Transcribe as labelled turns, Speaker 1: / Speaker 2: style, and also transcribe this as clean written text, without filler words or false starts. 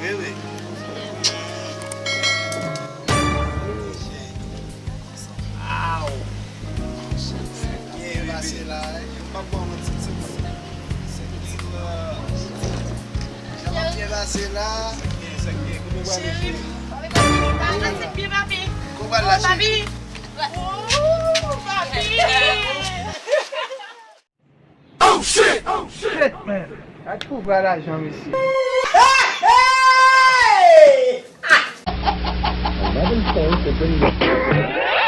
Speaker 1: Oui, oui.
Speaker 2: Ye pase la, yon pa pou an ti Ye pase la.
Speaker 3: Chérie,
Speaker 2: Kou ba la chérie? Shit, man. A kou ba la jan misi?
Speaker 4: Another phone to bring the